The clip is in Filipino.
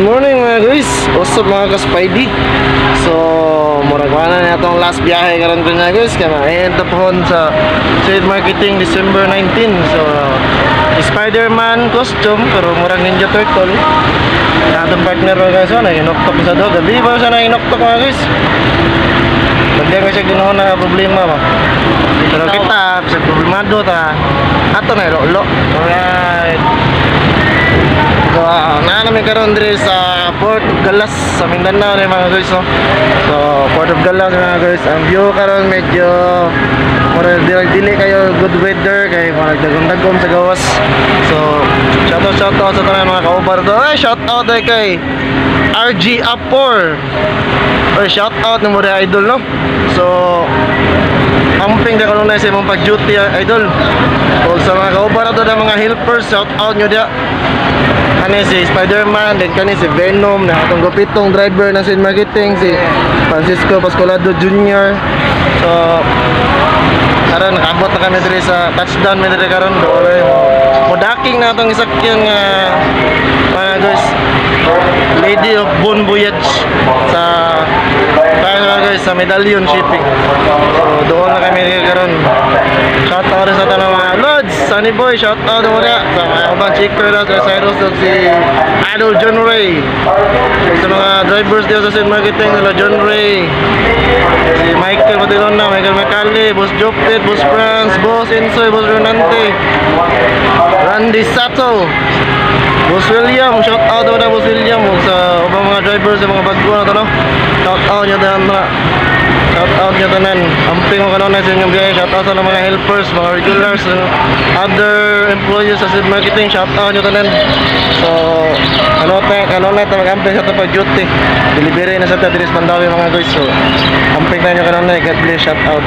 Good morning mga guys. What's up mga ka-Spidey? So, murag na na itong last biyahe karon ko nga guys. Kaya ma-end up hon sa Trade Marketing December 19. So, Spider-Man costume pero murag Ninja Turtle. Natong partner ko guys. Naginoktok sa dog. Gabi ba siya naginoktok mga guys? Bagyan ko siya ginoon na problema ba. Pero kita, sa problemado ta. Ato na ilo. Alright. So, namin karon diri sa Port of Galas sa Mindanao ni mga guys, no? So, Port of Galas mga guys, ang view karon medyo mura dili kayo good weather kay mga dagom-dagom sa gawas. So, shout out sa tanan mga kaubar to. Ay, shout out kay RG Apor. Or shout out ng mga idol, no? So, amping na karon na sa imong pag-duty idol. O sa mga kaubar to na mga helpers, shout out nyo dia. Kani si Spider-Man, then kani si Venom na atong gupitong driver ng Sin Marketing, si Francisco Pascolado Jr. So karon nakabot na kami diri sa touchdown mi diri karon dole mo daking na atong isakyan nga mga guys Lady of Bon Voyage sa guys sa Medallion Shipping. So doon na kami karon. Shout out sa tanang mga Lods, Sunny Boy, shout out mo na sa mga ibang checker na sa Cyrus at si Idol John Ray. Sa mga drivers dito sa Sin Marketing nila John Ray, si Michael Matilona, Michael Macali, Boss Jopet, Boss Franz, Boss Insoy, Boss Renante, Randy Sato, Boss William, shout out mo na Boss William sa ibang mga drivers sa mga bago na ito, no? Shout out nyo tanan na. Shout out nyo tanan. Amping mo kanon na sa inyong biyahe. Shout out sa mga helpers, mga regulars, other employees sa Sin Marketing. Shout out nyo tanan. So, ano na ito mag-amping sa ito pag-duty. Delivery na sa ito, Diris Pandawi mga guys. So, amping na nyo kanon na. God bless, shout out.